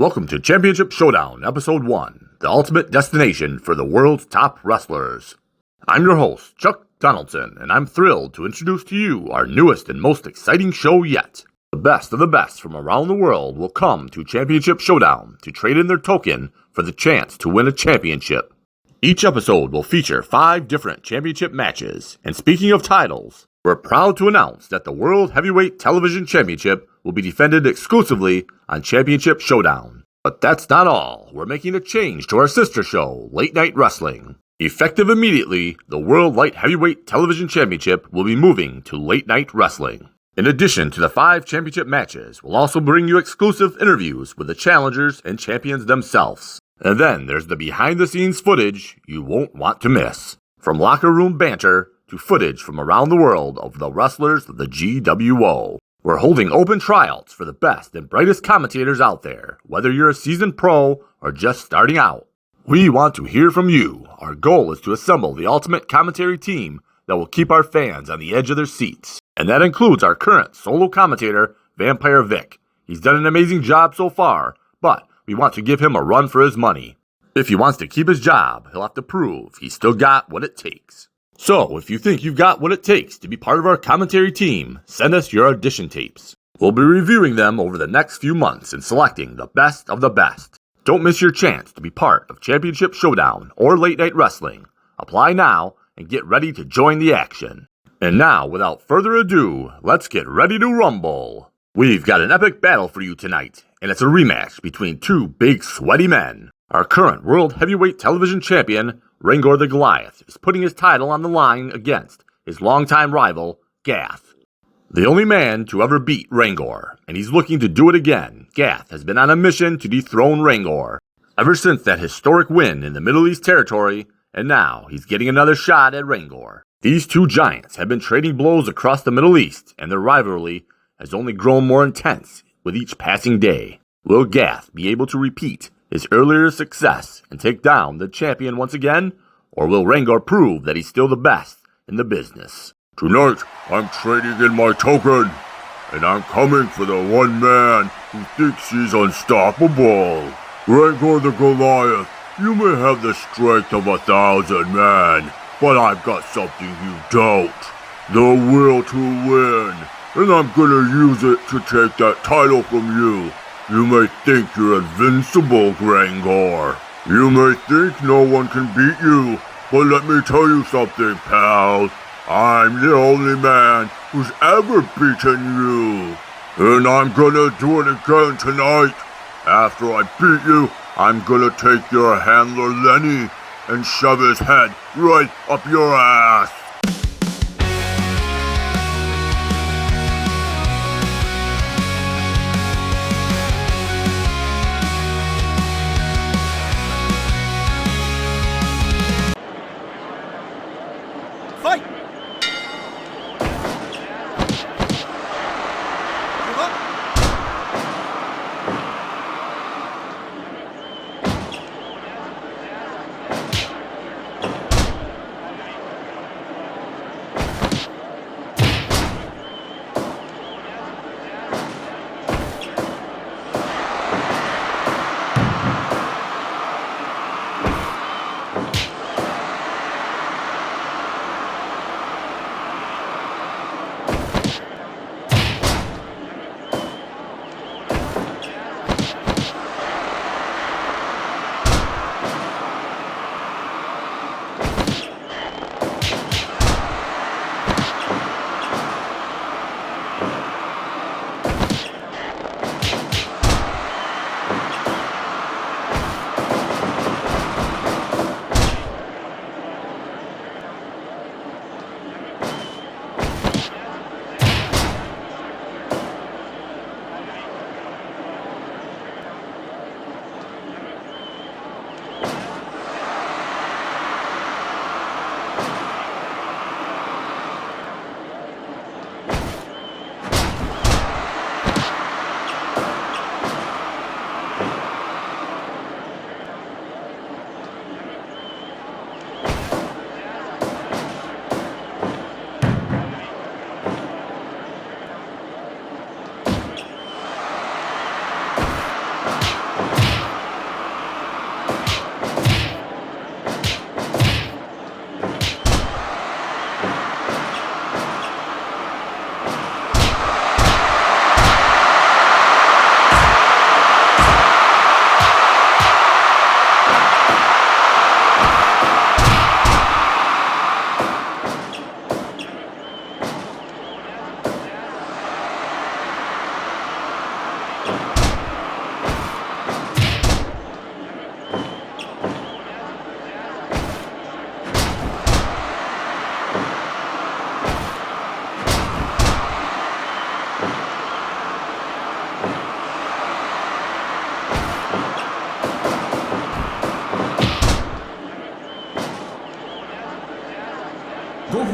Welcome to Championship Showdown, Episode 1, the ultimate destination for the world's top wrestlers. I'm your host, Chuck Donaldson, and I'm thrilled to introduce to you our newest and most exciting show yet. The best of the best from around the world will come to Championship Showdown to trade in their token for the chance to win a championship. Each episode will feature 5 different championship matches, and speaking of titles, we're proud to announce that the World Heavyweight Television Championship will be defended exclusively on Championship Showdown. But that's not all. We're making a change to our sister show, Late Night Wrestling. Effective immediately, the World Light Heavyweight Television Championship will be moving to Late Night Wrestling. In addition to the 5 championship matches, we'll also bring you exclusive interviews with the challengers and champions themselves. And then there's the behind-the-scenes footage you won't want to miss. From locker room banter to footage from around the world of the wrestlers of the GWO. We're holding open tryouts for the best and brightest commentators out there, whether you're a seasoned pro or just starting out. We want to hear from you. Our goal is to assemble the ultimate commentary team that will keep our fans on the edge of their seats. And that includes our current solo commentator, Vampire Vic. He's done an amazing job so far, but we want to give him a run for his money. If he wants to keep his job, he'll have to prove he's still got what it takes. So, if you think you've got what it takes to be part of our commentary team, send us your audition tapes. We'll be reviewing them over the next few months and selecting the best of the best. Don't miss your chance to be part of Championship Showdown or Late Night Wrestling. Apply now and get ready to join the action. And now, without further ado, let's get ready to rumble. We've got an epic battle for you tonight, and it's a rematch between 2 big sweaty men. Our current World Heavyweight Television Champion, Rangor the Goliath, is putting his title on the line against his longtime rival, Gath. The only man to ever beat Rangor, and he's looking to do it again. Gath has been on a mission to dethrone Rangor ever since that historic win in the Middle East territory, and now he's getting another shot at Rangor. These 2 giants have been trading blows across the Middle East, and their rivalry has only grown more intense with each passing day. Will Gath be able to repeat his earlier success and take down the champion once again, or will Rangor prove that he's still the best in the business? Tonight, I'm trading in my token, and I'm coming for the one man who thinks he's unstoppable. Rangor the Goliath, you may have the strength of 1,000 men, but I've got something you don't. The will to win, and I'm gonna use it to take that title from you. You may think you're invincible, Rangor. You may think no one can beat you, but let me tell you something, pal. I'm the only man who's ever beaten you. And I'm gonna do it again tonight. After I beat you, I'm gonna take your handler Lenny and shove his head right up your ass. Fight!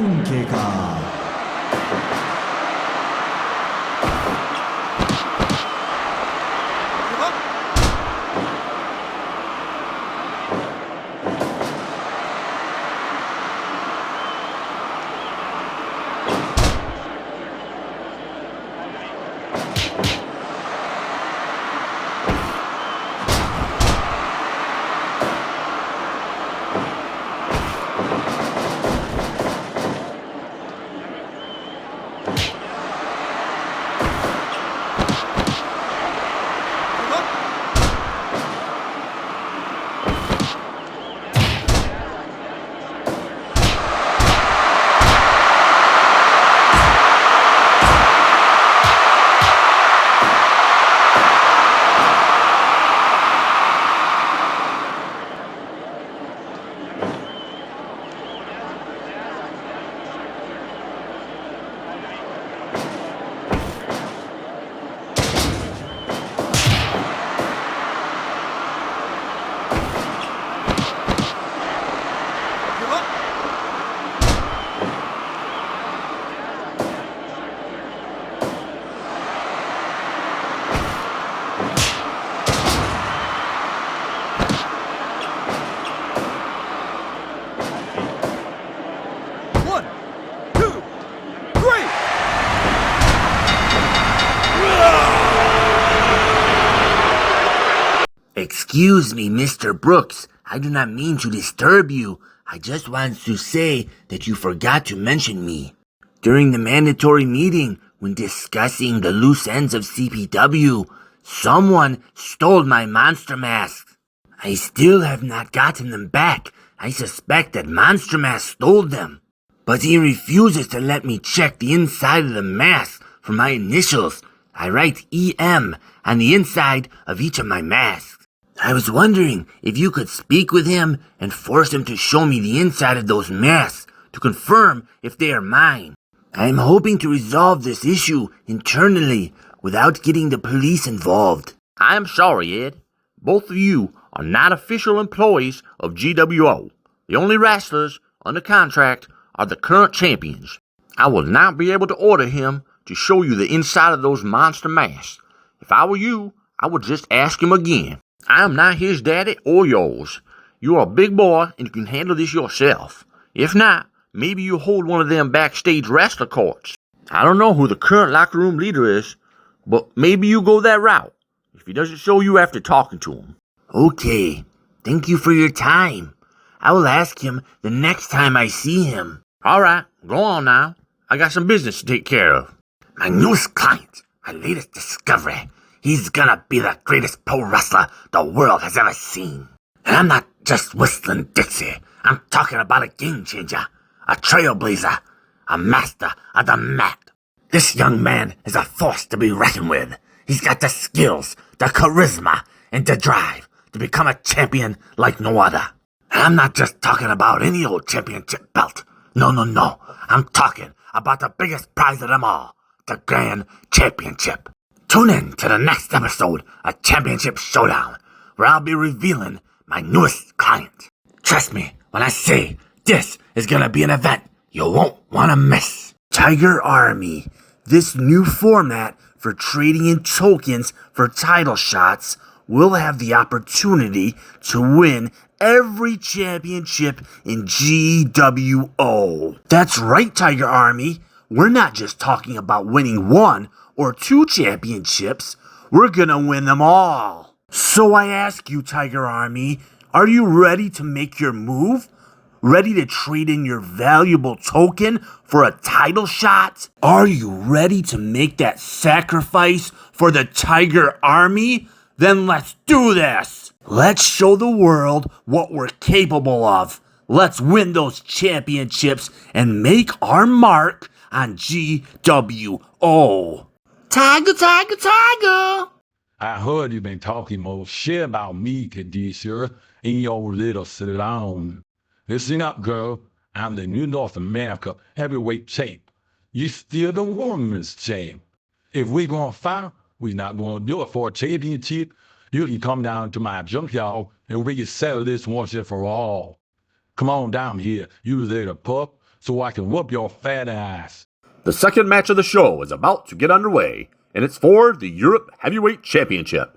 分経過。Excuse me, Mr. Brooks. I do not mean to disturb you. I just wanted to say that you forgot to mention me. During the mandatory meeting, when discussing the loose ends of CPW, someone stole my monster masks. I still have not gotten them back. I suspect that Monster Mask stole them. But he refuses to let me check the inside of the mask for my initials. I write EM on the inside of each of my masks. I was wondering if you could speak with him and force him to show me the inside of those masks to confirm if they are mine. I am hoping to resolve this issue internally without getting the police involved. I am sorry, Ed. Both of you are not official employees of GWO. The only wrestlers under contract are the current champions. I will not be able to order him to show you the inside of those monster masks. If I were you, I would just ask him again. I am not his daddy or yours. You are a big boy and you can handle this yourself. If not, maybe you hold one of them backstage wrestler courts. I don't know who the current locker room leader is, but maybe you go that route if he doesn't show you after talking to him. Okay, thank you for your time. I will ask him the next time I see him. All right, go on now. I got some business to take care of. My newest client, my latest discovery. He's gonna be the greatest pro wrestler the world has ever seen. And I'm not just whistling Dixie. I'm talking about a game changer, a trailblazer, a master of the mat. This young man is a force to be reckoned with. He's got the skills, the charisma, and the drive to become a champion like no other. And I'm not just talking about any old championship belt. No. I'm talking about the biggest prize of them all, the Grand Championship. Tune in to the next episode of Championship Showdown, where I'll be revealing my newest client. Trust me when I say this is gonna be an event you won't wanna miss. Tiger Army, this new format for trading in tokens for title shots, will have the opportunity to win every championship in GWO. That's right, Tiger Army. We're not just talking about winning one or two championships. We're gonna win them all. So I ask you, Tiger Army, are you ready to make your move? Ready to trade in your valuable token for a title shot? Are you ready to make that sacrifice for the Tiger Army? Then let's do this. Let's show the world what we're capable of. Let's win those championships and make our mark on GWO. Tiger, Tiger, Tiger! I heard you've been talking more shit about me, Kadisha, in your little salon. Listen up, girl. I'm the new North America heavyweight champ. You still the woman's champ. If we gonna fight, we not gonna do it for a championship. You can come down to my junkyard and we can settle this once and for all. Come on down here. You there to pup? so I can whoop your fat ass. The second match of the show is about to get underway, and it's for the Europe Heavyweight Championship.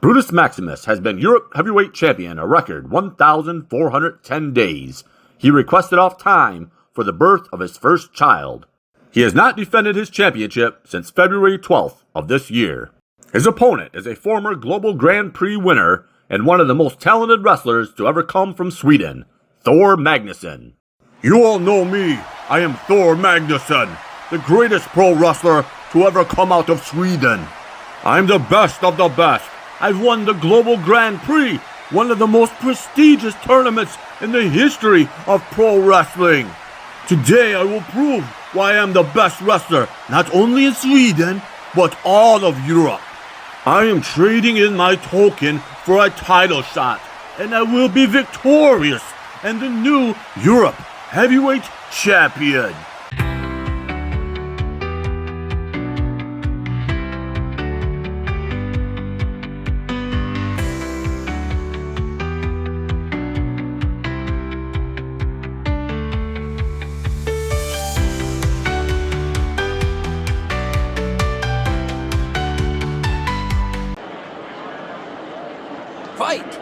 Brutus Maximus has been Europe Heavyweight Champion a record 1,410 days. He requested off time for the birth of his first child. He has not defended his championship since February 12th of this year. His opponent is a former Global Grand Prix winner and one of the most talented wrestlers to ever come from Sweden, Thor Magnusson. You all know me. I am Thor Magnusson, the greatest pro wrestler to ever come out of Sweden. I'm the best of the best. I've won the Global Grand Prix, one of the most prestigious tournaments in the history of pro wrestling. Today I will prove why I am the best wrestler, not only in Sweden, but all of Europe. I am trading in my token for a title shot, and I will be victorious and the new Europe Heavyweight Champion. Fight!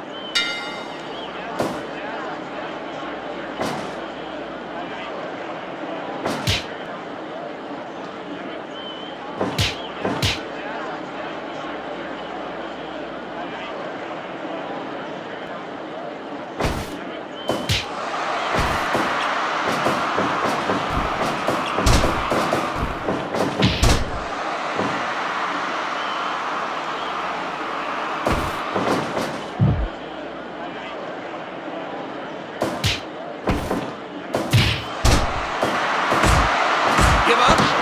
Give up.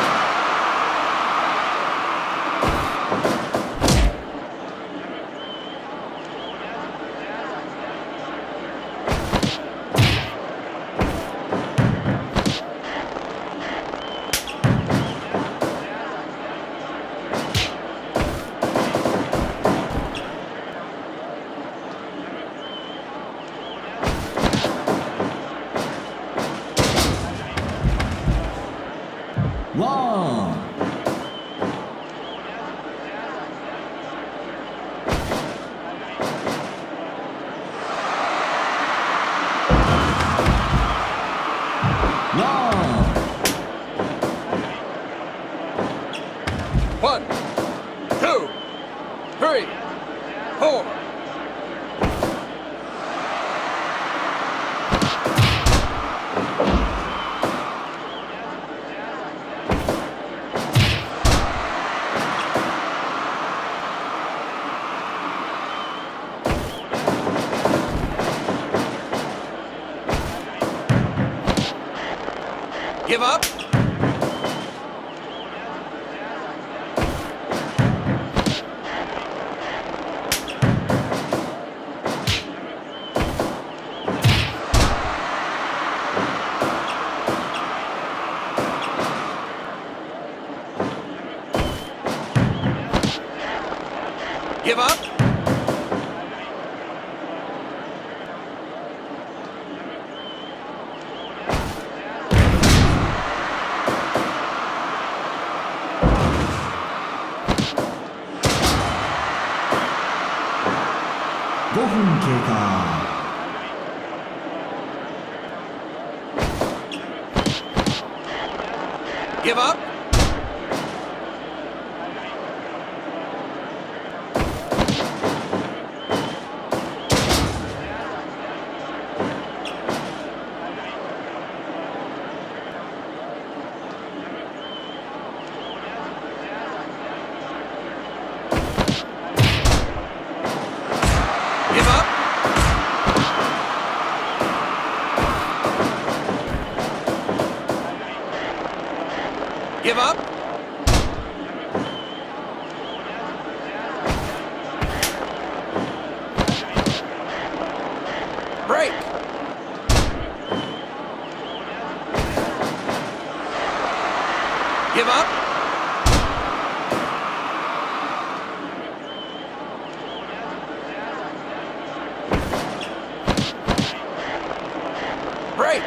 One, two, three, four. Give up. Give up. Give up. Give up. Give up. Break. Give up. Break.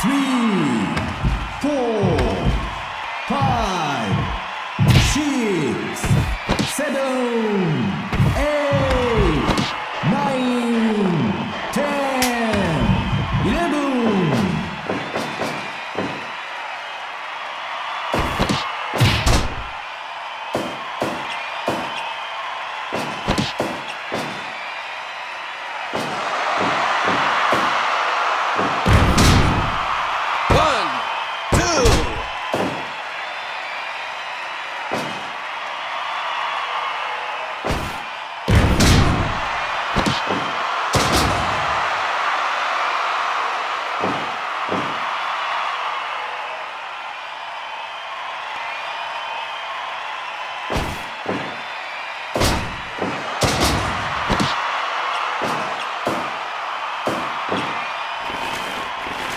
three, four, five, six, seven, eight, nine, 10, 11.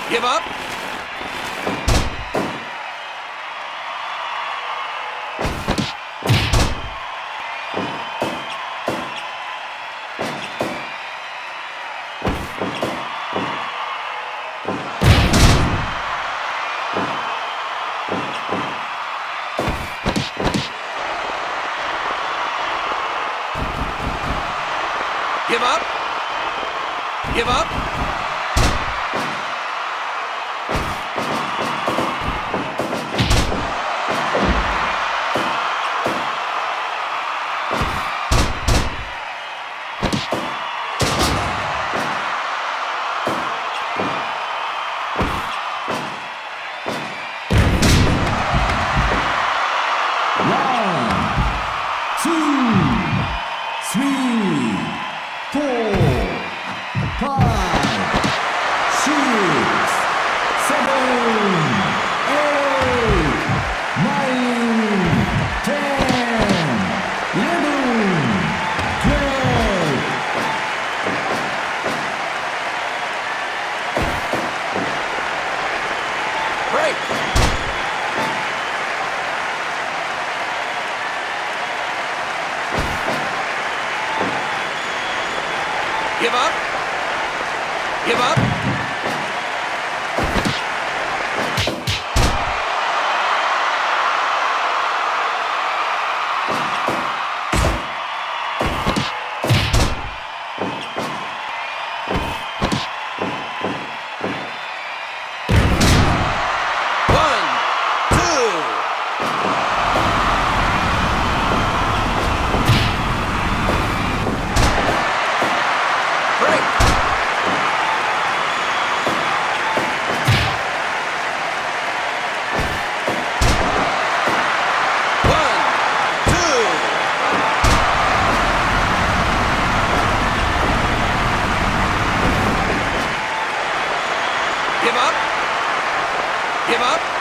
Give up. Give up. Give up. Break. Give up. Give up. Give up. Give up.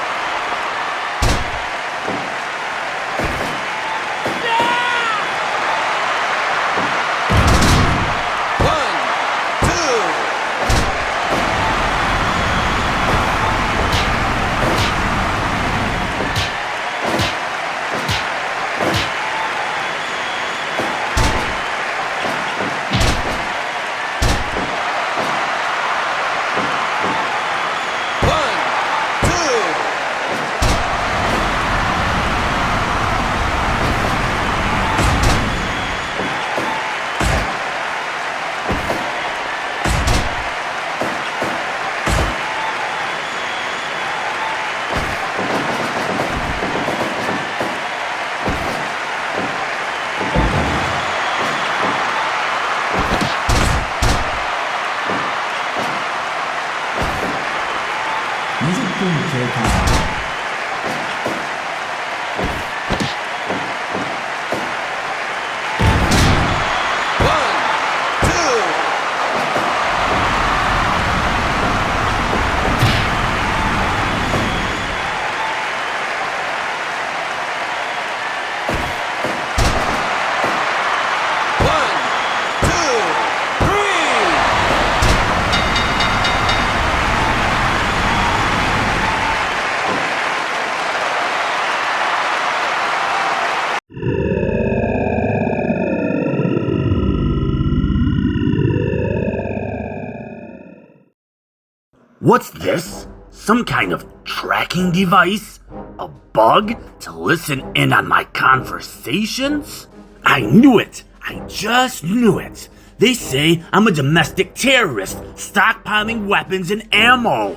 What's this? Some kind of tracking device? A bug to listen in on my conversations? I knew it! I just knew it! They say I'm a domestic terrorist stockpiling weapons and ammo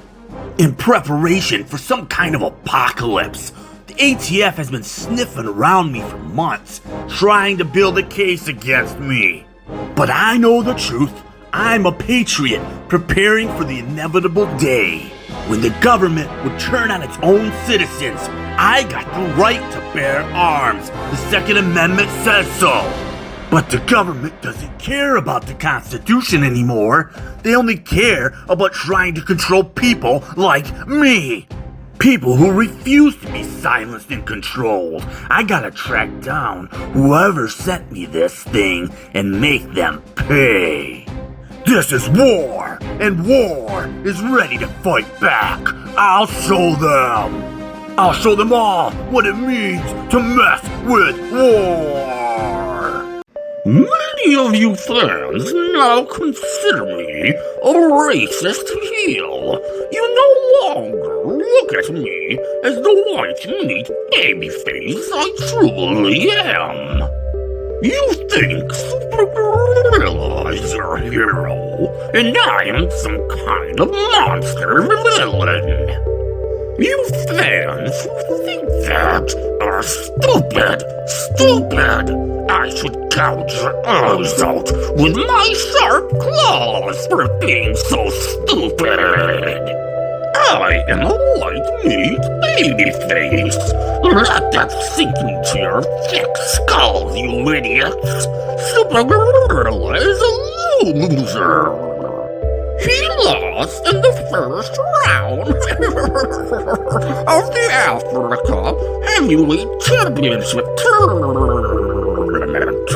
in preparation for some kind of apocalypse. The ATF has been sniffing around me for months, trying to build a case against me. But I know the truth. I'm a patriot, preparing for the inevitable day when the government would turn on its own citizens. I got the right to bear arms. The Second Amendment says so. But the government doesn't care about the Constitution anymore. They only care about trying to control people like me. People who refuse to be silenced and controlled. I gotta track down whoever sent me this thing and make them pay. This is war, and war is ready to fight back. I'll show them. I'll show them all what it means to mess with war. Many of you fans now consider me a racist heel. You no longer look at me as the white meat babyface I truly am. You think Supergorilla is your hero, and I am some kind of monster villain. You fans who think that are stupid. I should gouge your eyes out with my sharp claws for being so stupid. I am a white meat babyface. Let that sink into your thick skulls, you idiots. Supergorilla is a loser. He lost in the first round of the Africa Heavyweight Championship Tournament.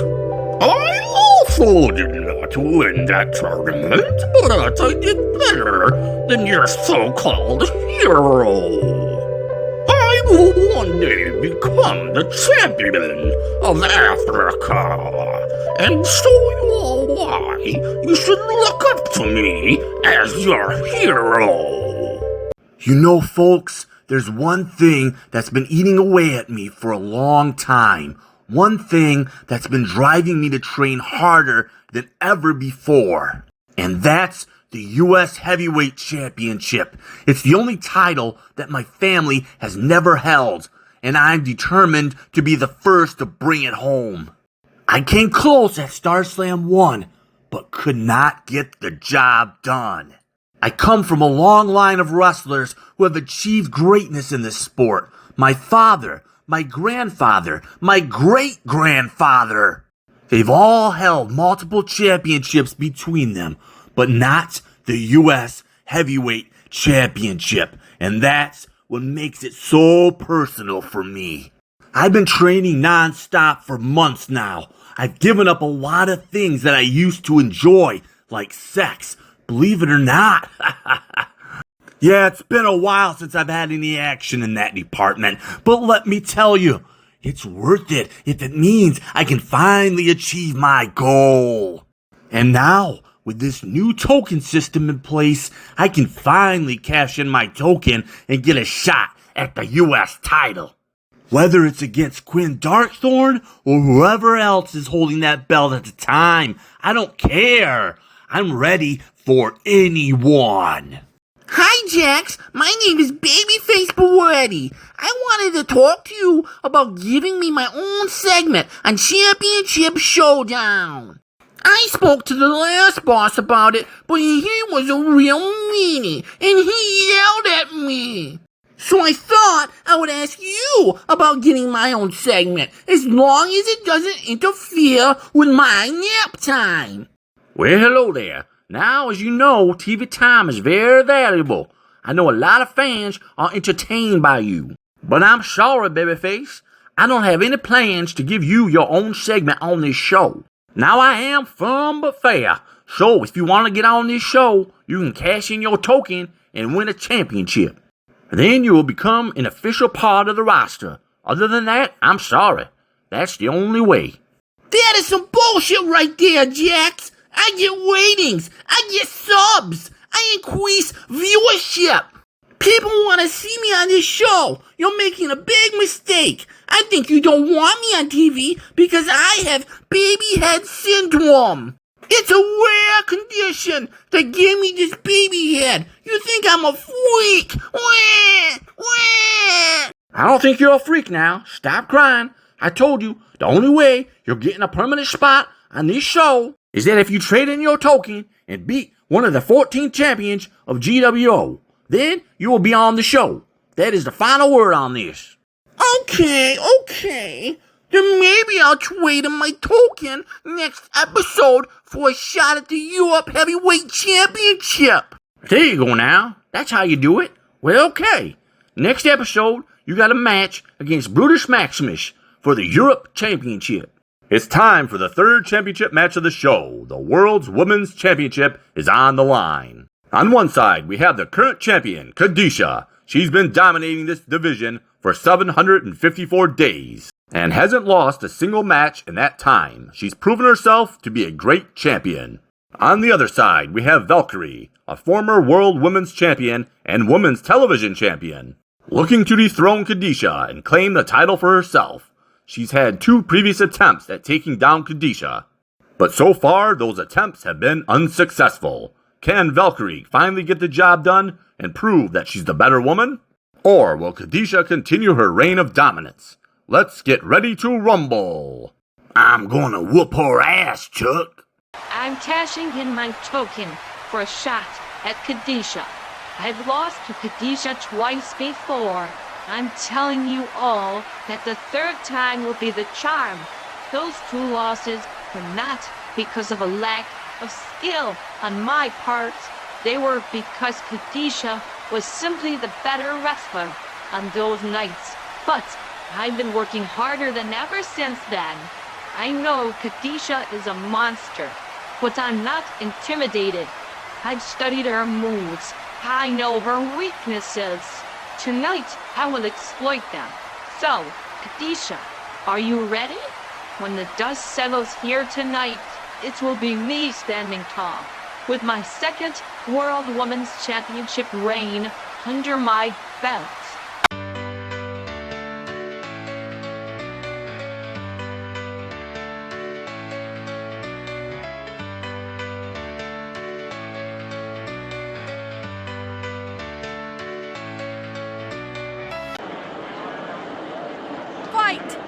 I also did not win that tournament, but I did better than your so-called hero. I will one day become the champion of Africa and show you all why you should look up to me as your hero. You know, folks, there's one thing that's been eating away at me for a long time. One thing that's been driving me to train harder than ever before. And that's the U.S. Heavyweight Championship. It's the only title that my family has never held, and I'm determined to be the first to bring it home. I came close at StarSlam 1, but could not get the job done. I come from a long line of wrestlers who have achieved greatness in this sport. My father, my grandfather, my great-grandfather. They've all held multiple championships between them, but not the U.S. Heavyweight Championship. And that's what makes it so personal for me. I've been training non-stop for months now. I've given up a lot of things that I used to enjoy, like sex, believe it or not. Yeah, it's been a while since I've had any action in that department, but let me tell you, it's worth it if it means I can finally achieve my goal. And now, with this new token system in place, I can finally cash in my token and get a shot at the U.S. title. Whether it's against Quinn Darkthorn or whoever else is holding that belt at the time, I don't care. I'm ready for anyone. Hi, Jax. My name is Babyface Baretti. I wanted to talk to you about giving me my own segment on Championship Showdown. I spoke to the last boss about it, but he was a real meanie, and he yelled at me. So I thought I would ask you about getting my own segment, as long as it doesn't interfere with my nap time. Well, hello there. Now, as you know, TV time is very valuable. I know a lot of fans are entertained by you. But I'm sorry, babyface. I don't have any plans to give you your own segment on this show. Now, I am fun but fair. So, if you want to get on this show, you can cash in your token and win a championship. Then you will become an official part of the roster. Other than that, I'm sorry. That's the only way. That is some bullshit right there, Jax. I get ratings. I get subs. I increase viewership. People want to see me on this show. You're making a big mistake. I think you don't want me on TV because I have baby head syndrome. It's a rare condition that gave me this baby head. You think I'm a freak? Wah, wah. I don't think you're a freak now. Stop crying. I told you, the only way you're getting a permanent spot on this show is that if you trade in your token and beat one of the 14 champions of GWO. Then you will be on the show. That is the final word on this. Okay. Then maybe I'll trade in my token next episode for a shot at the Europe Heavyweight Championship. There you go now. That's how you do it. Well, okay. Next episode, you got a match against Brutus Maximus for the Europe Championship. It's time for the third championship match of the show. The World's Women's Championship is on the line. On one side, we have the current champion, Khadisha. She's been dominating this division for 754 days and hasn't lost a single match in that time. She's proven herself to be a great champion. On the other side, we have Valkyrie, a former World Women's Champion and Women's Television Champion, looking to dethrone Khadisha and claim the title for herself. She's had 2 previous attempts at taking down Khadisha, but so far those attempts have been unsuccessful. Can Valkyrie finally get the job done and prove that she's the better woman? Or will Khadisha continue her reign of dominance? Let's get ready to rumble. I'm gonna whoop her ass, Chuck. I'm cashing in my token for a shot at Khadisha. I've lost to Khadisha twice before. I'm telling you all that the third time will be the charm. Those 2 losses were not because of a lack of skill on my part. They were because Khadisha was simply the better wrestler on those nights. But I've been working harder than ever since then. I know Khadisha is a monster, but I'm not intimidated. I've studied her moves. I know her weaknesses. Tonight, I will exploit them. So, Khadisha, are you ready? When the dust settles here tonight, it will be me standing tall, with my second World Women's Championship reign under my belt. Fight!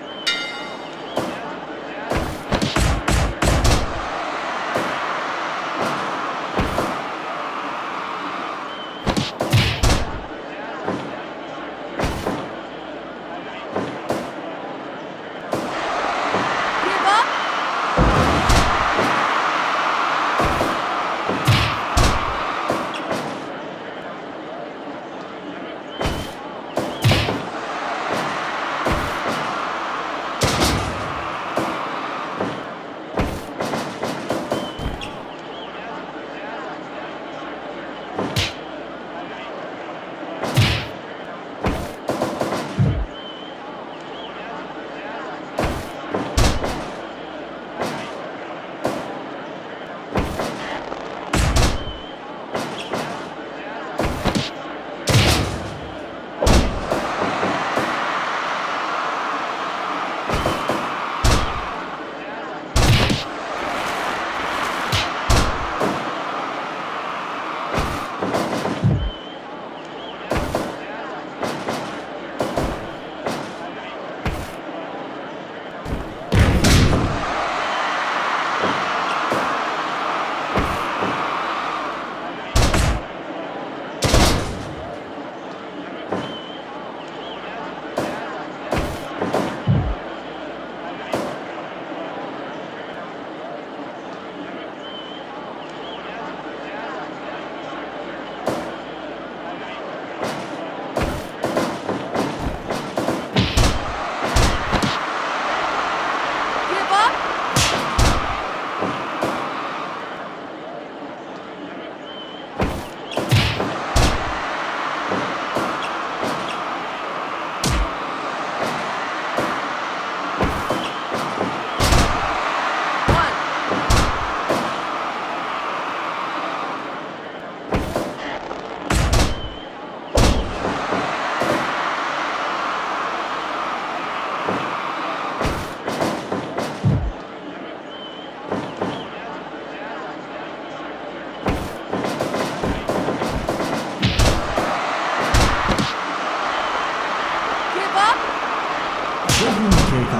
5分経過。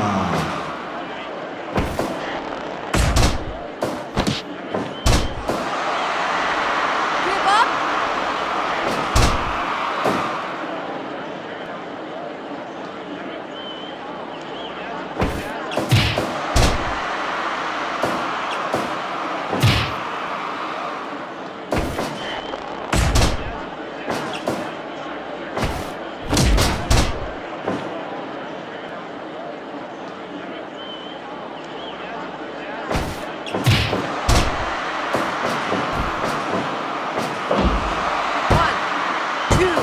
Give up? One, two.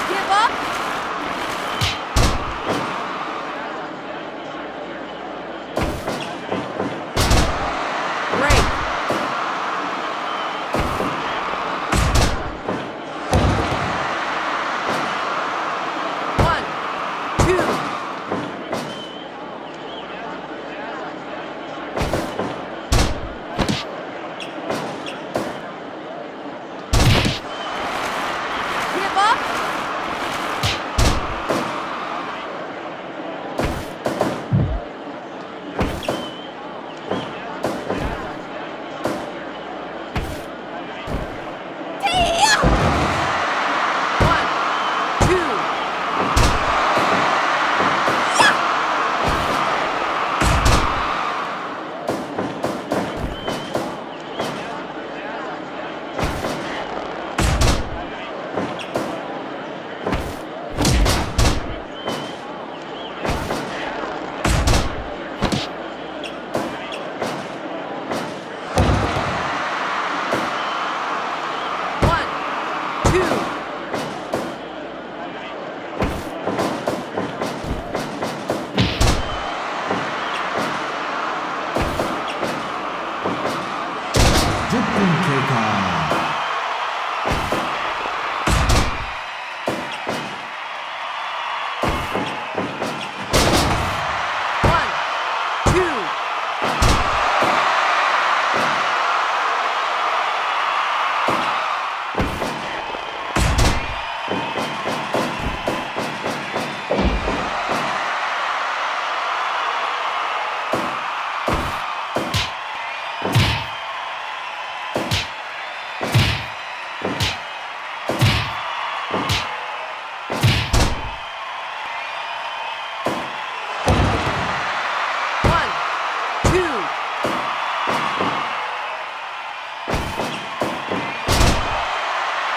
Give up? Break. One, two. Give up? One, two. One, two.10分経過。One, two.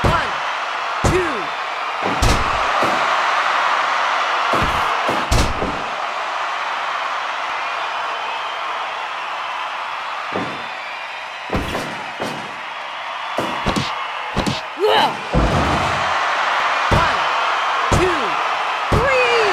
One, two. One, two. One, two, three.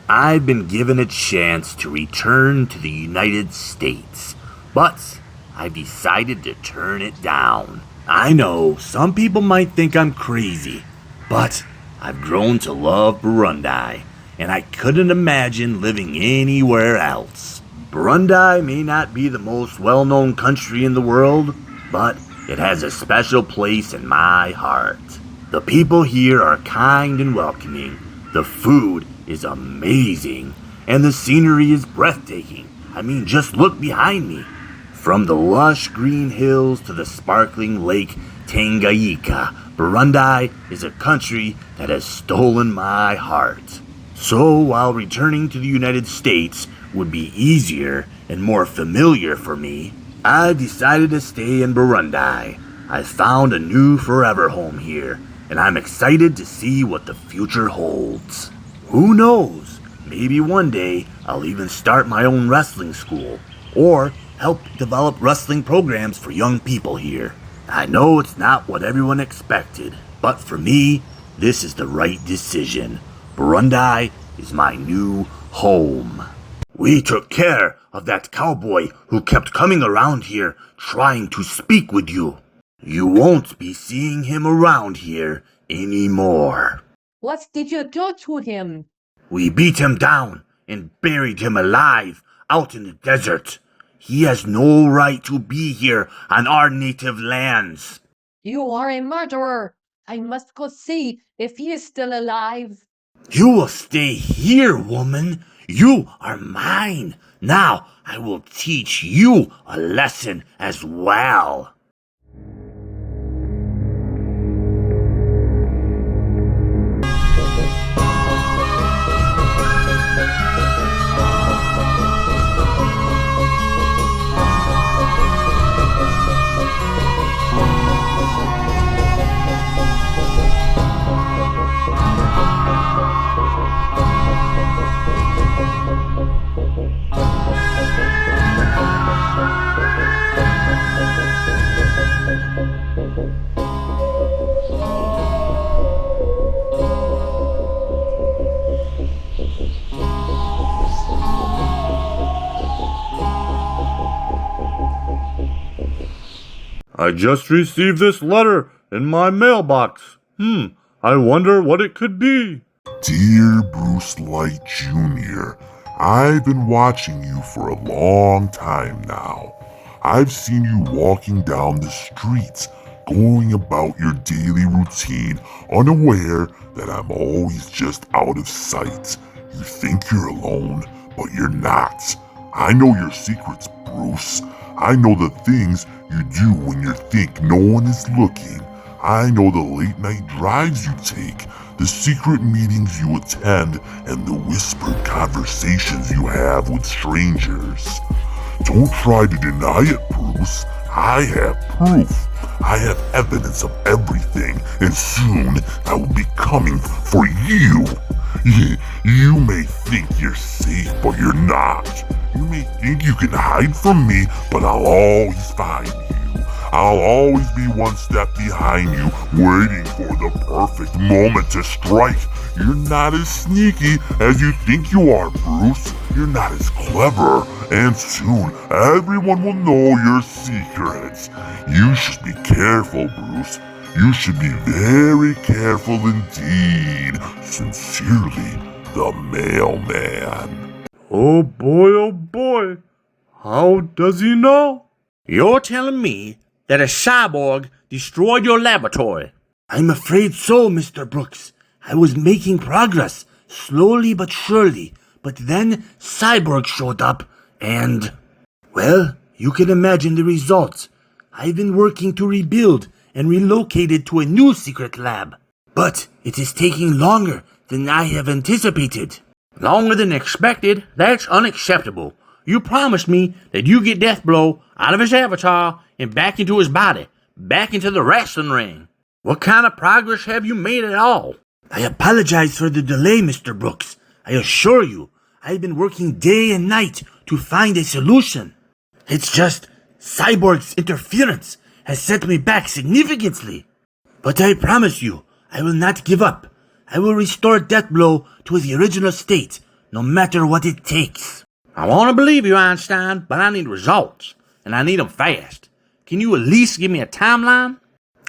I've been given a chance to return to the United States, but I've decided to turn it down. I know some people might think I'm crazy, but I've grown to love Burundi, and I couldn't imagine living anywhere else. Burundi may not be the most well-known country in the world, but it has a special place in my heart. The people here are kind and welcoming. The food is amazing, and the scenery is breathtaking. I mean, just look behind me. From the lush green hills to the sparkling lake Tanganyika, Burundi is a country that has stolen my heart. So while returning to the United States would be easier and more familiar for me, I decided to stay in Burundi. I found a new forever home here, and I'm excited to see what the future holds. Who knows? Maybe one day I'll even start my own wrestling school, or help develop wrestling programs for young people here. I know it's not what everyone expected, but for me, this is the right decision. Burundi is my new home. We took care of that cowboy who kept coming around here trying to speak with you. You won't be seeing him around here anymore. What did you do to him? We beat him down and buried him alive out in the desert. He has no right to be here on our native lands. You are a murderer. I must go see if he is still alive. You will stay here, woman. You are mine. Now I will teach you a lesson as well. I just received this letter in my mailbox. I wonder what it could be. Dear Bruce Light Jr., I've been watching you for a long time now. I've seen you walking down the streets, going about your daily routine, unaware that I'm always just out of sight. You think you're alone, but you're not. I know your secrets, Bruce. I know the things you do when you think no one is looking. I know the late night drives you take, the secret meetings you attend, and the whispered conversations you have with strangers. Don't try to deny it, Bruce. I have proof. I have evidence of everything, and soon I will be coming for you. You may think you're safe, but you're not. You may think you can hide from me, but I'll always find you. I'll always be one step behind you, waiting for the perfect moment to strike. You're not as sneaky as you think you are, Bruce. You're not as clever, and soon everyone will know your secrets. You should be careful, Bruce. You should be very careful indeed. Sincerely, the Mailman. Oh boy. How does he know? You're telling me that a cyborg destroyed your laboratory? I'm afraid so, Mr. Brooks. I was making progress, slowly but surely, but then Cyborg showed up and... well, you can imagine the results. I've been working to rebuild and relocated to a new secret lab. But it is taking longer than I have anticipated. Longer than expected? That's unacceptable. You promised me that you get Deathblow out of his avatar and back into his body, back into the wrestling ring. What kind of progress have you made at all? I apologize for the delay, Mr. Brooks. I assure you, I've been working day and night to find a solution. It's just Cyborg's interference has set me back significantly. But I promise you, I will not give up. I will restore Deathblow to his original state, no matter what it takes. I want to believe you, Einstein, but I need results, and I need them fast. Can you at least give me a timeline?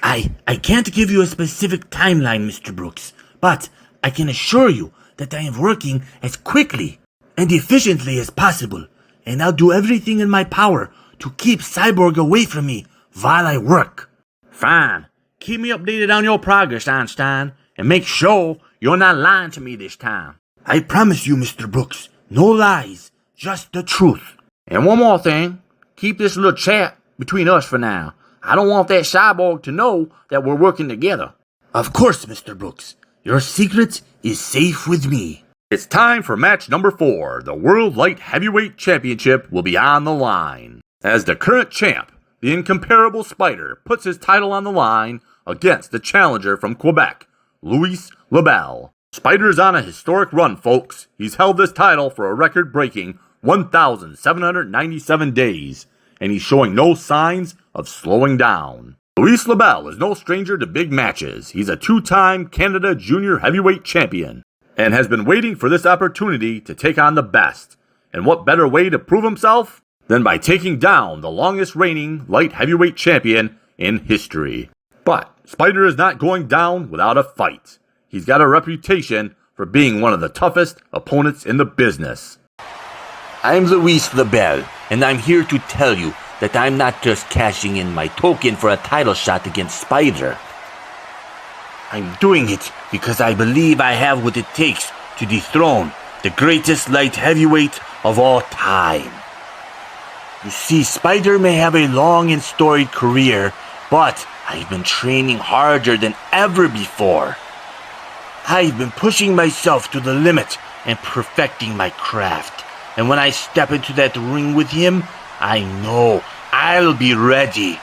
I can't give you a specific timeline, Mr. Brooks, but I can assure you that I am working as quickly and efficiently as possible, and I'll do everything in my power to keep Cyborg away from me while I work. Fine. Keep me updated on your progress, Einstein, and make sure you're not lying to me this time. I promise you, Mr. Brooks, no lies, just the truth. And one more thing. Keep this little chat between us for now. I don't want that cyborg to know that we're working together. Of course, Mr. Brooks. Your secret is safe with me. It's time for match number 4. The World Light Heavyweight Championship will be on the line. As the current champ, the incomparable Spider puts his title on the line against the challenger from Quebec, Louis Lebel. Spider's on a historic run, folks. He's held this title for a record-breaking 1,797 days, and he's showing no signs of slowing down. Louis Lebel is no stranger to big matches. He's a 2-time Canada Junior Heavyweight Champion. and has been waiting for this opportunity to take on the best. And what better way to prove himself than by taking down the longest reigning light heavyweight champion in history. But Spider is not going down without a fight. He's got a reputation for being one of the toughest opponents in the business. I'm Luis LaBelle, and I'm here to tell you that I'm not just cashing in my token for a title shot against Spider. I'm doing it because I believe I have what it takes to dethrone the greatest light heavyweight of all time. You see, Spider may have a long and storied career, but I've been training harder than ever before. I've been pushing myself to the limit and perfecting my craft. And when I step into that ring with him, I know I'll be ready.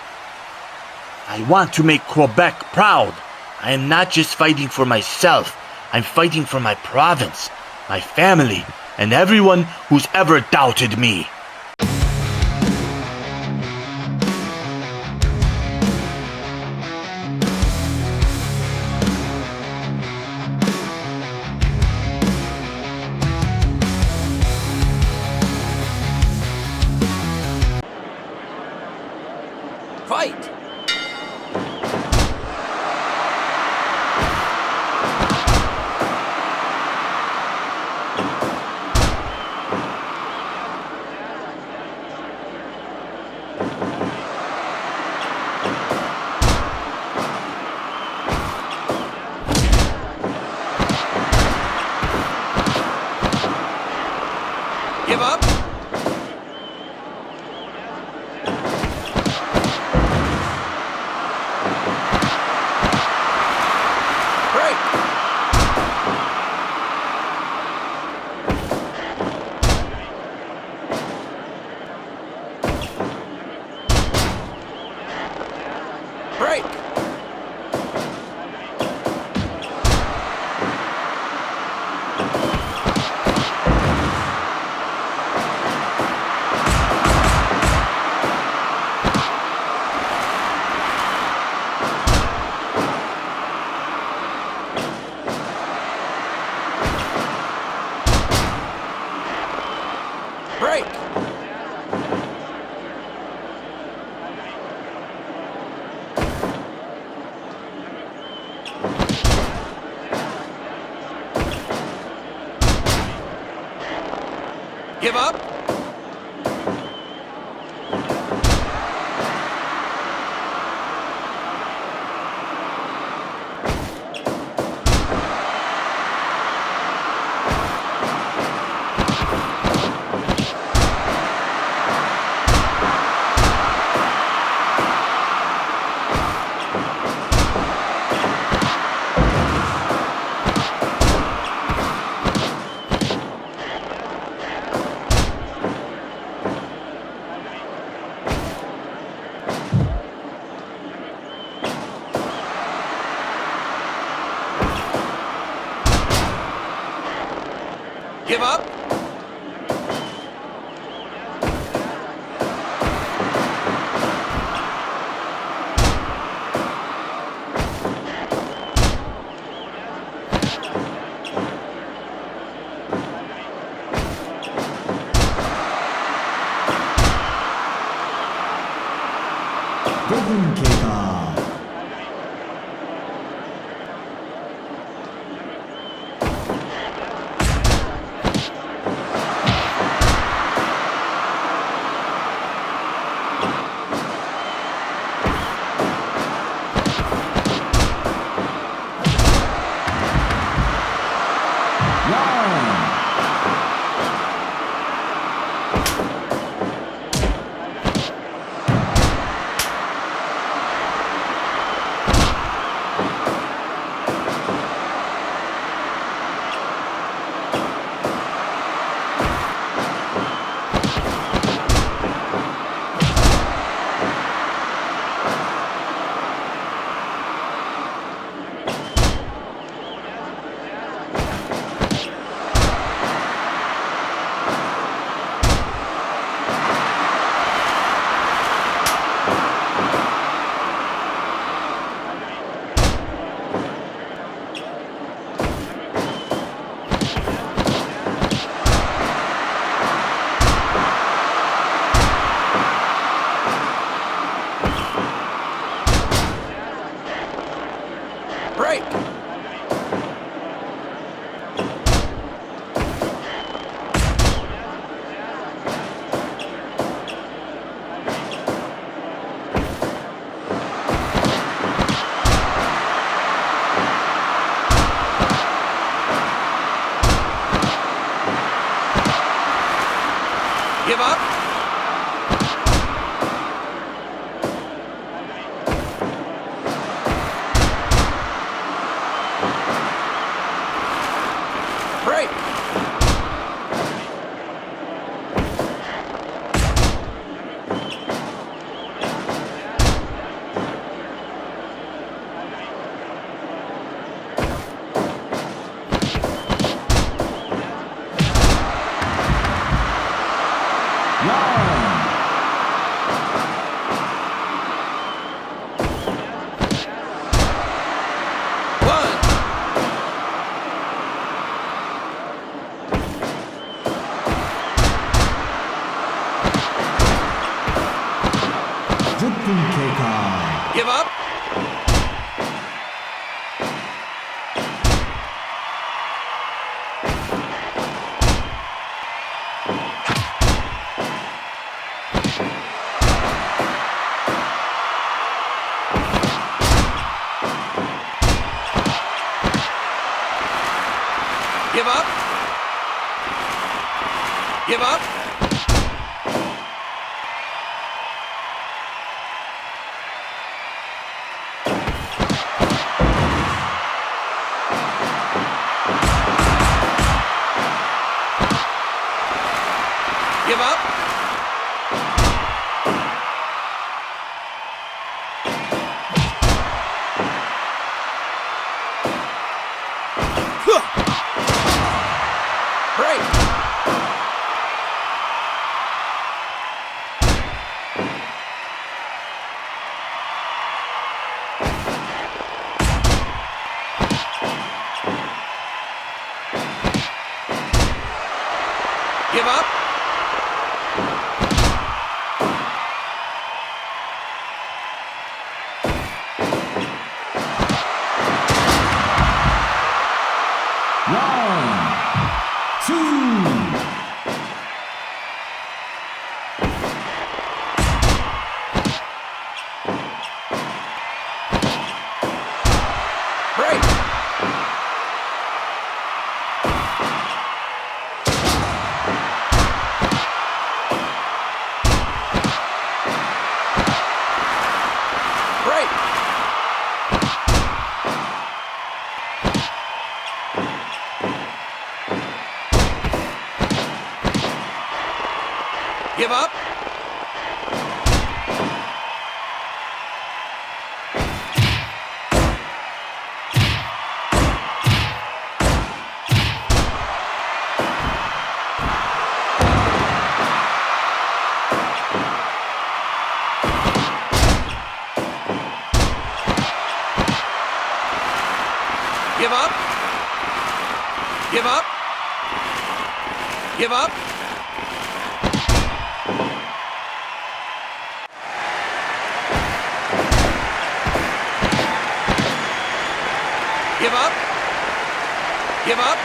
I want to make Quebec proud. I am not just fighting for myself. I'm fighting for my province, my family, and everyone who's ever doubted me. Fight! Give up. Break. Break. Break. Give up. Give up. Give up? Break! Give up? Give up? Give up? Give up? Break! Give up? Break! Break! Give up? Give up? Give up? Give up? Give up? Give up?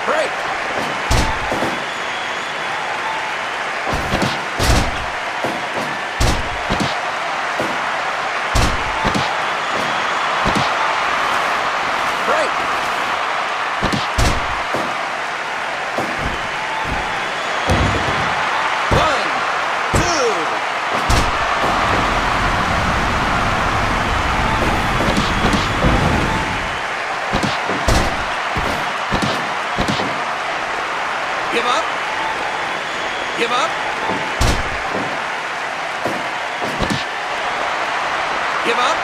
Break! Break! One, two. Give up? Give up? Give up?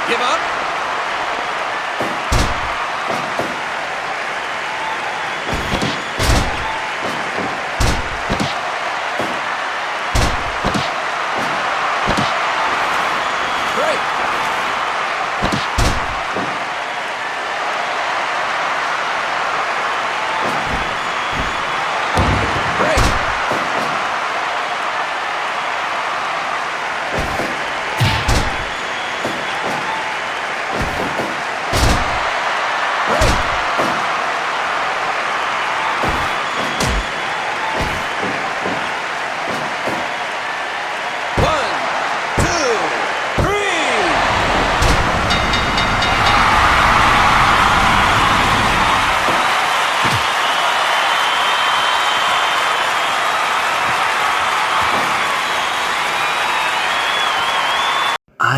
Give up?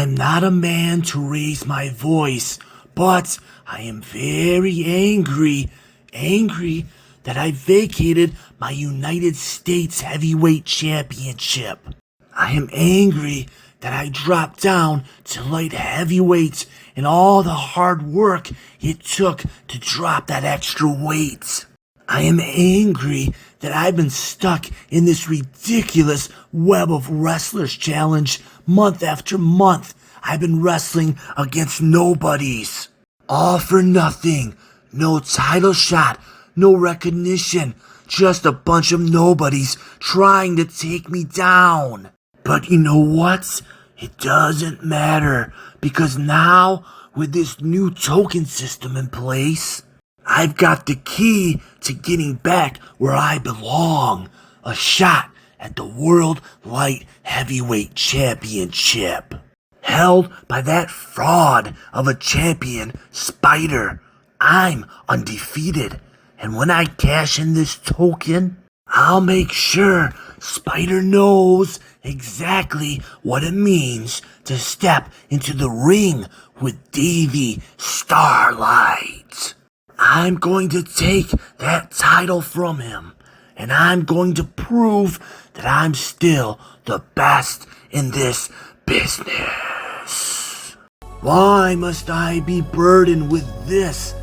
I'm not a man to raise my voice, but I am very angry. Angry that I vacated my United States Heavyweight Championship. I am angry that I dropped down to light heavyweight and all the hard work it took to drop that extra weight. I am angry that I've been stuck in this ridiculous web of wrestlers challenge month after month. I've been wrestling against nobodies. All for nothing. No title shot. No recognition. Just a bunch of nobodies trying to take me down. But you know what? It doesn't matter, because now, with this new token system in place, I've got the key to getting back where I belong. A shot at the World Light Heavyweight Championship. Held by that fraud of a champion, Spider. I'm undefeated, and when I cash in this token, I'll make sure Spider knows exactly what it means to step into the ring with Davy Starlight. I'm going to take that title from him, and I'm going to prove that I'm still the best in this business. Why must I be burdened with this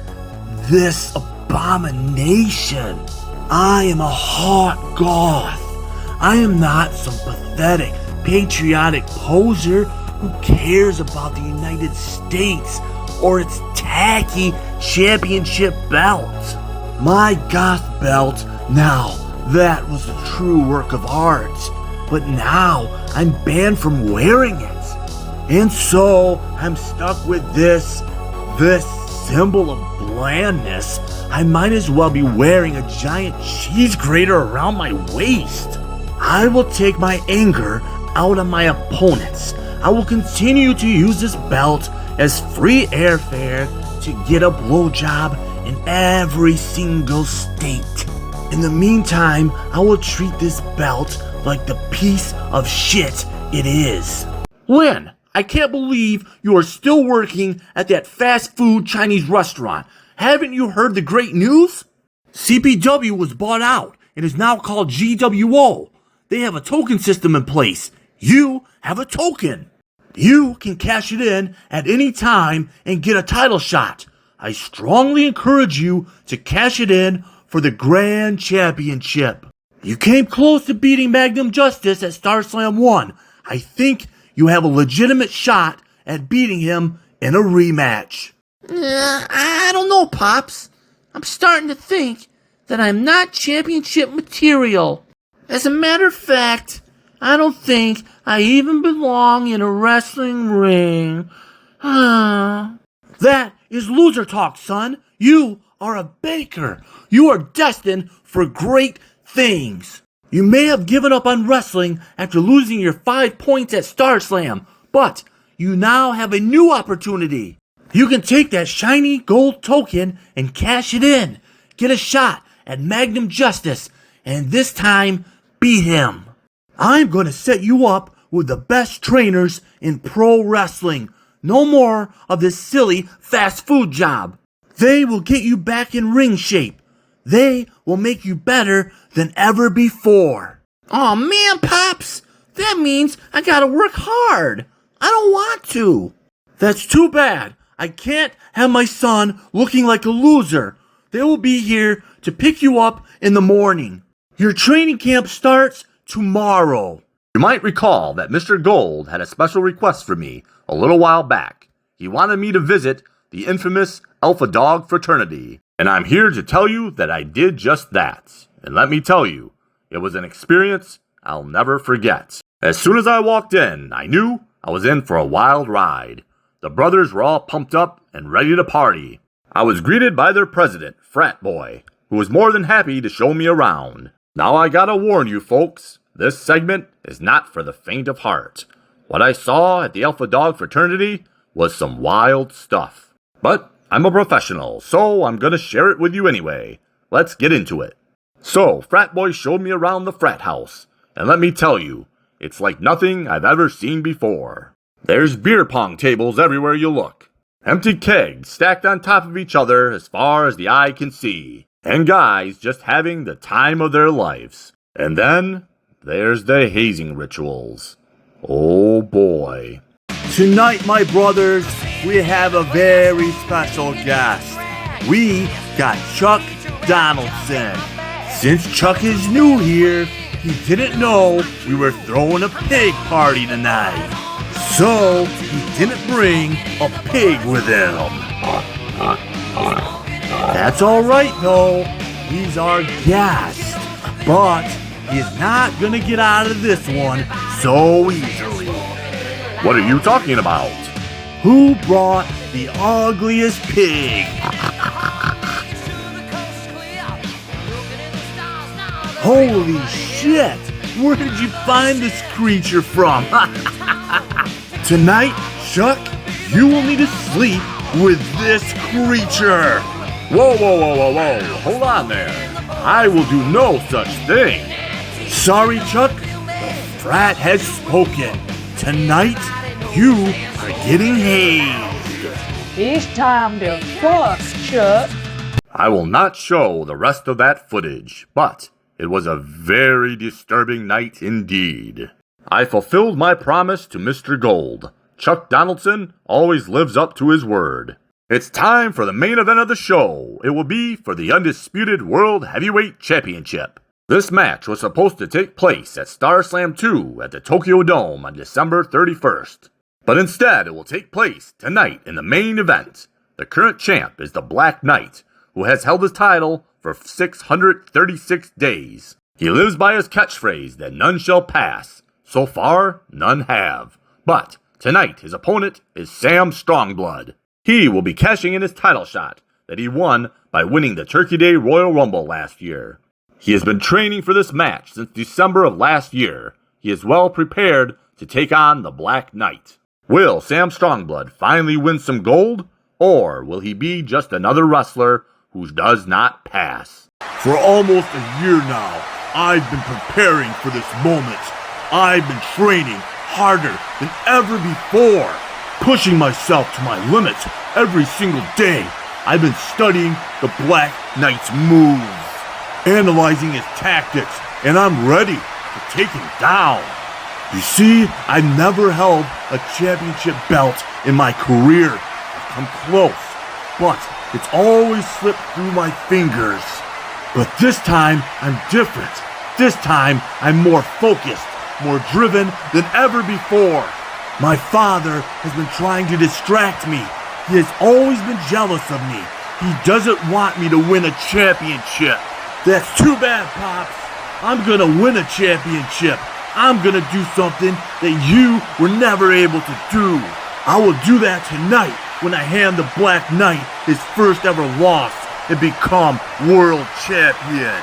abomination? I am a hot goth. I am not some pathetic, patriotic poser who cares about the United States or its tacky championship belt. My goth belt, now that was a true work of art, but now I'm banned from wearing it. And so I'm stuck with this symbol of blandness. I might as well be wearing a giant cheese grater around my waist. I will take my anger out on my opponents. I will continue to use this belt as free airfare to get a blowjob in every single state. In the meantime, I will treat this belt like the piece of shit it is. Lynn, I can't believe you are still working at that fast food Chinese restaurant. Haven't you heard the great news? CPW was bought out and is now called GWO. They have a token system in place. You have a token. You can cash it in at any time and get a title shot. I strongly encourage you to cash it in for the Grand Championship. You came close to beating Magnum Justice at StarSlam 1. I think you have a legitimate shot at beating him in a rematch. I don't know, Pops. I'm starting to think that I'm not championship material. As a matter of fact, I don't think I even belong in a wrestling ring. That is loser talk, son. You are a baker. You are destined for great things. You may have given up on wrestling after losing your 5 points at StarSlam, but you now have a new opportunity. You can take that shiny gold token and cash it in. Get a shot at Magnum Justice, and this time, beat him. I'm going to set you up with the best trainers in pro wrestling. No more of this silly fast food job. They will get you back in ring shape. They will make you better than ever before. Aw, man, Pops. That means I gotta work hard. I don't want to. That's too bad. I can't have my son looking like a loser. They will be here to pick you up in the morning. Your training camp starts tomorrow. You might recall that Mr. Gold had a special request for me a little while back. He wanted me to visit the infamous Alpha Dog fraternity, and I'm here to tell you that I did just that. And let me tell you, it was an experience I'll never forget. As soon as I walked in, I knew I was in for a wild ride. The brothers were all pumped up and ready to party. I was greeted by their president, Frat Boy, who was more than happy to show me around. Now I gotta warn you folks, this segment is not for the faint of heart. What I saw at the Alpha Dog fraternity was some wild stuff. But I'm a professional, so I'm gonna share it with you anyway. Let's get into it. So, Frat Boy showed me around the frat house, and let me tell you, it's like nothing I've ever seen before. There's beer pong tables everywhere you look. Empty kegs stacked on top of each other as far as the eye can see. And guys just having the time of their lives. And then there's the hazing rituals. Oh boy. Tonight, my brothers, we have a very special guest. We got Chuck Donaldson. Since Chuck is new here, he didn't know we were throwing a pig party tonight. So, he didn't bring a pig with him. That's alright though, he's our guest. But he's not gonna get out of this one so easily. What are you talking about? Who brought the ugliest pig? Holy shit! Where did you find this creature from? Tonight, Chuck, you will need to sleep with this creature. Whoa, whoa, whoa, whoa, whoa. Hold on there. I will do no such thing. Sorry, Chuck. The frat has spoken. Tonight, you are getting hazed. It's time to fuck, Chuck. I will not show the rest of that footage, but it was a very disturbing night indeed. I fulfilled my promise to Mr. Gold. Chuck Donaldson always lives up to his word. It's time for the main event of the show. It will be for the Undisputed World Heavyweight Championship. This match was supposed to take place at StarSlam 2 at the Tokyo Dome on December 31st. But instead, it will take place tonight in the main event. The current champ is the Black Knight, who has held his title for 636 days. He lives by his catchphrase that none shall pass. So far, none have. But tonight, his opponent is Sam Strongblood. He will be cashing in his title shot that he won by winning the Turkey Day Royal Rumble last year. He has been training for this match since December of last year. He is well prepared to take on the Black Knight. Will Sam Strongblood finally win some gold? Or will he be just another wrestler who does not pass? For almost a year now, I've been preparing for this moment. I've been training harder than ever before, pushing myself to my limits every single day. I've been studying the Black Knight's moves, analyzing his tactics, and I'm ready to take him down. You see, I've never held a championship belt in my career. I've come close, but it's always slipped through my fingers. But this time, I'm different. This time, I'm more focused, more driven than ever before. My father has been trying to distract me. He has always been jealous of me. He doesn't want me to win a championship. That's too bad, Pops. I'm gonna win a championship. I'm gonna do something that you were never able to do. I will do that tonight when I hand the Black Knight his first ever loss and become world champion.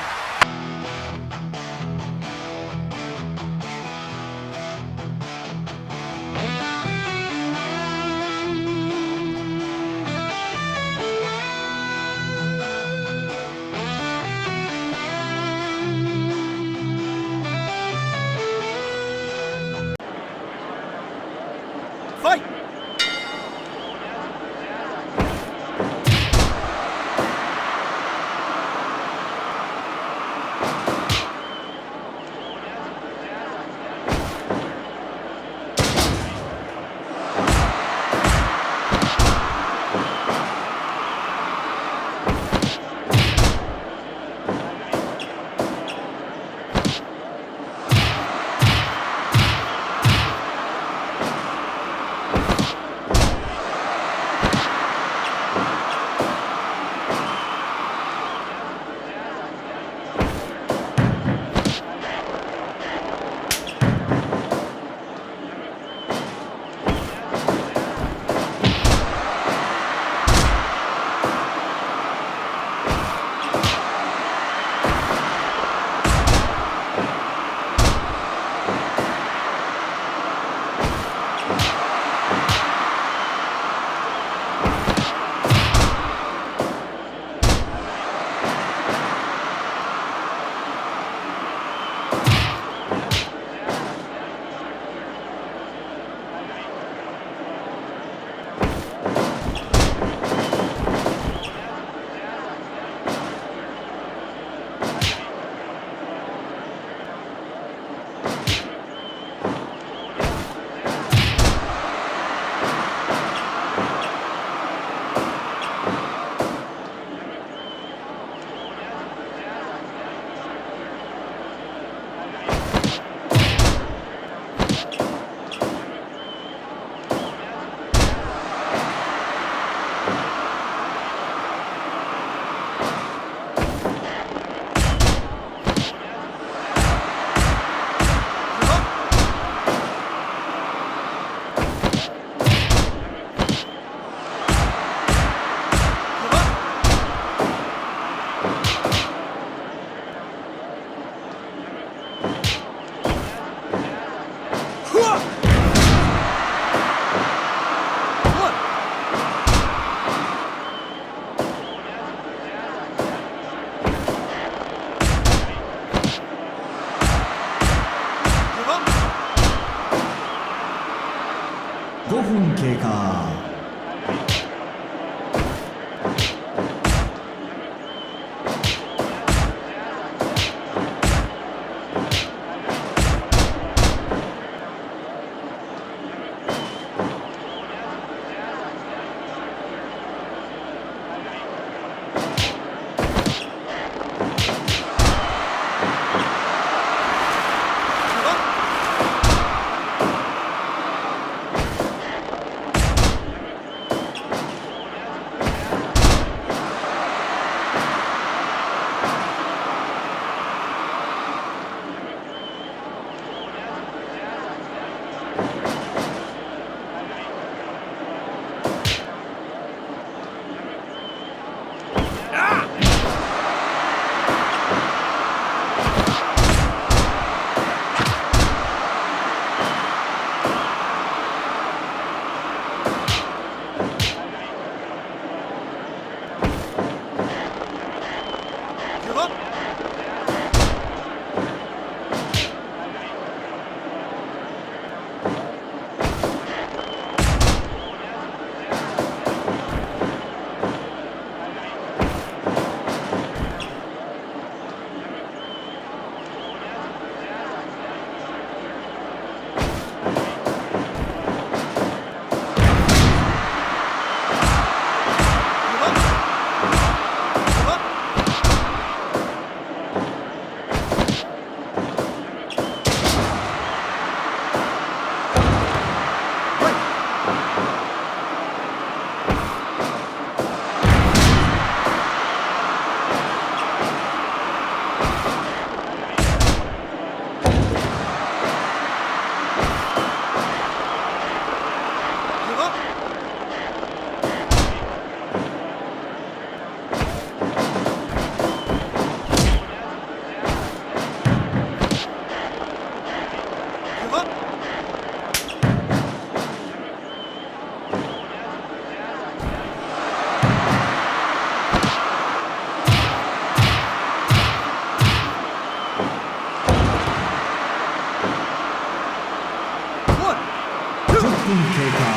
Fight! 経過。10分経過。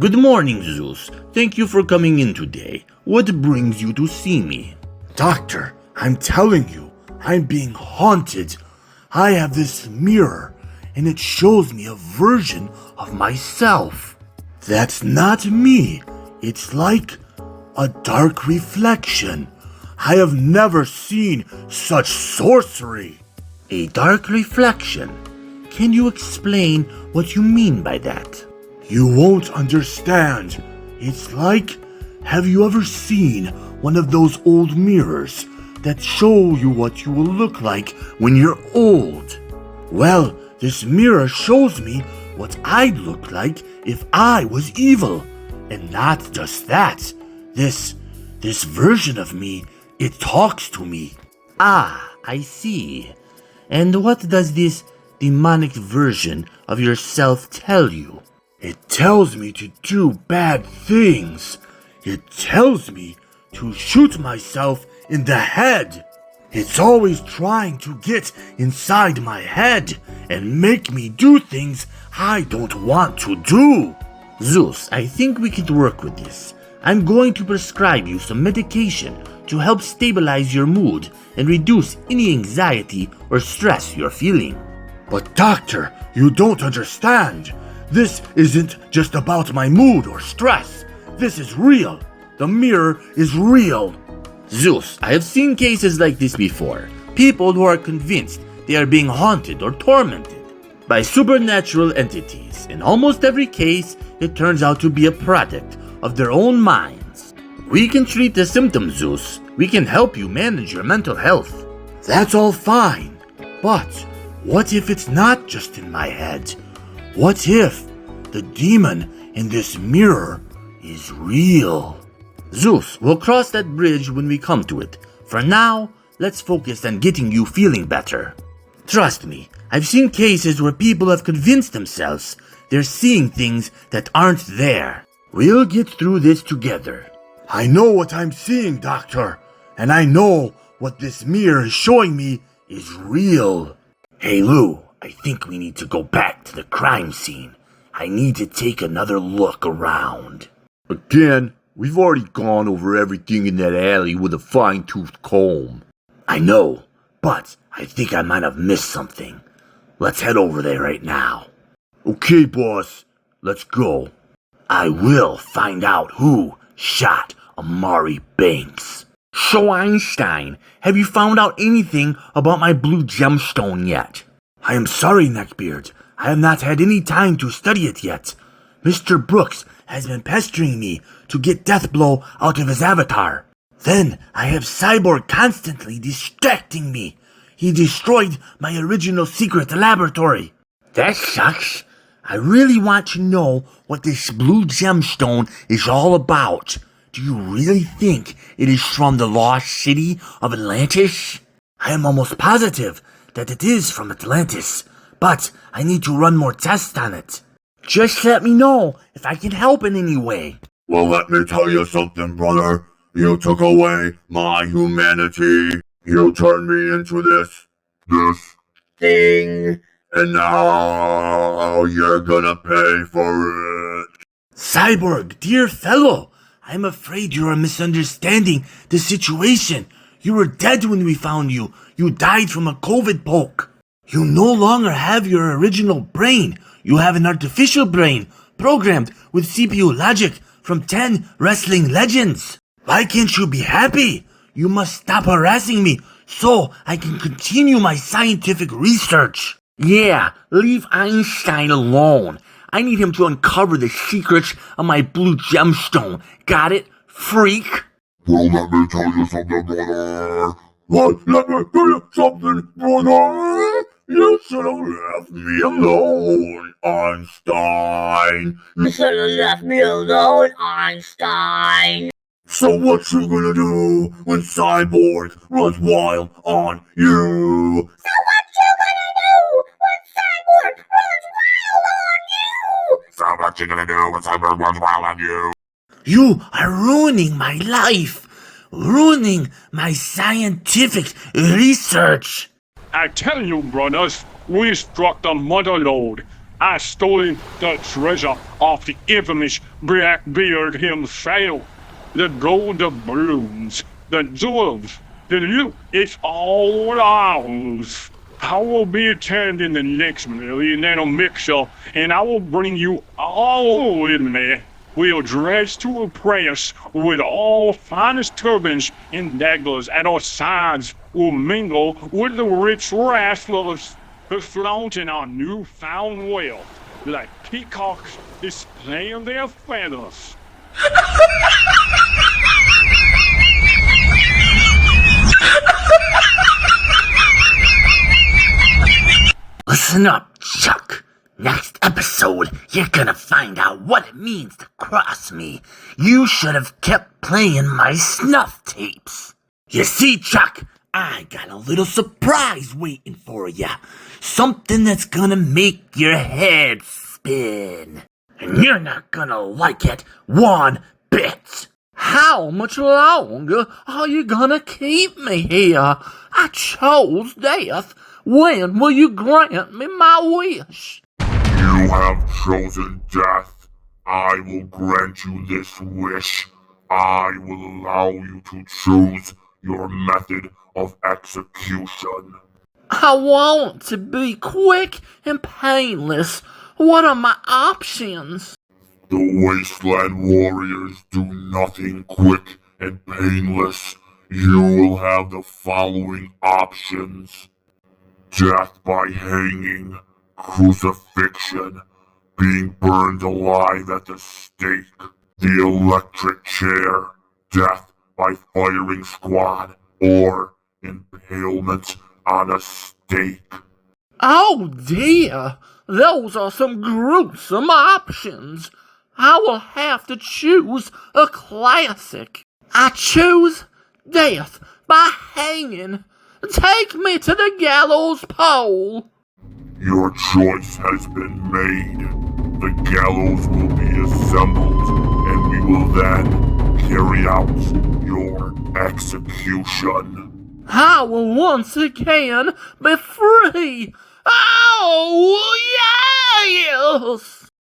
Good morning, Zeus. Thank you for coming in today. What brings you to see me? Doctor, I'm telling you, I'm being haunted. I have this mirror, and it shows me a version of myself. That's not me. It's like a dark reflection. I have never seen such sorcery. A dark reflection? Can you explain what you mean by that? You won't understand. It's like, have you ever seen one of those old mirrors that show you what you will look like when you're old? Well, this mirror shows me what I'd look like if I was evil. And not just that. This version of me, it talks to me. Ah, I see. And what does this demonic version of yourself tell you? It tells me to do bad things. It tells me to shoot myself in the head. It's always trying to get inside my head and make me do things I don't want to do. Zeus, I think we could work with this. I'm going to prescribe you some medication to help stabilize your mood and reduce any anxiety or stress you're feeling. But doctor, you don't understand. This isn't just about my mood or stress. This is real. The mirror is real. Zeus, I have seen cases like this before. People who are convinced they are being haunted or tormented by supernatural entities. In almost every case, it turns out to be a product of their own minds. We can treat the symptoms, Zeus. We can help you manage your mental health. That's all fine. But what if it's not just in my head? What if the demon in this mirror is real? Zeus, we'll cross that bridge when we come to it. For now, let's focus on getting you feeling better. Trust me, I've seen cases where people have convinced themselves they're seeing things that aren't there. We'll get through this together. I know what I'm seeing, Doctor, and I know what this mirror is showing me is real. Hey Lou, I think we need to go back to the crime scene. I need to take another look around. Again? We've already gone over everything in that alley with a fine-toothed comb. I know, but I think I might have missed something. Let's head over there right now. Okay, boss. Let's go. I will find out who shot Amari Banks. So Einstein, have you found out anything about my blue gemstone yet? I am sorry, Neckbeard. I have not had any time to study it yet. Mr. Brooks has been pestering me to get Deathblow out of his avatar. Then I have Cyborg constantly distracting me. He destroyed my original secret laboratory. That sucks. I really want to know what this blue gemstone is all about. Do you really think it is from the lost city of Atlantis? I am almost positive that it is from Atlantis, but I need to run more tests on it. Just let me know if I can help in any way. Well, let me tell you something, brother. You took away my humanity. You turned me into this thing. And now you're gonna pay for it. Cyborg, dear fellow, I'm afraid you are misunderstanding the situation. You were dead when we found you. You died from a COVID poke. You no longer have your original brain. You have an artificial brain programmed with CPU logic from 10 wrestling legends. Why can't you be happy? You must stop harassing me so I can continue my scientific research. Yeah, leave Einstein alone. I need him to uncover the secrets of my blue gemstone. Got it, freak? Well, let me tell you something, brother. Let me tell you something, brother. You should have left me alone, Einstein. You should have left me alone, Einstein. So what you gonna do when Cyborg runs wild on you? So what you gonna do when Cyborg runs wild on you? So what you gonna do when Cyborg runs wild on you? You are ruining my life, ruining my scientific research. I tell you, brothers, we struck the mother lode. I stole the treasure of the infamous Blackbeard himself. The gold doubloons, the jewels, then it's all ours. I will be attending the next Millionaire Mixer, and I will bring you all with me. We'll dress to impress with all finest turbans and daggers at our sides. We'll mingle with the rich wrestlers who flaunt in our newfound wealth, like peacocks displaying their feathers. Listen up, Chuck. Next episode, you're gonna find out what it means to cross me. You should have kept playing my snuff tapes. You see, Chuck, I got a little surprise waiting for you. Something that's gonna make your head spin. And you're not gonna like it one bit. How much longer are you gonna keep me here? I chose death. When will you grant me my wish? You have chosen death. I will grant you this wish. I will allow you to choose your method of execution. I want to be quick and painless. What are my options? The Wasteland Warriors do nothing quick and painless. You will have the following options: death by hanging, crucifixion, being burned alive at the stake, the electric chair, death by firing squad, or impalement on a stake. Oh dear, those are some gruesome options. I will have to choose a classic. I choose death by hanging. Take me to the gallows pole. Your choice has been made. The gallows will be assembled, and we will then carry out your execution. I will once again be free. Oh, yes!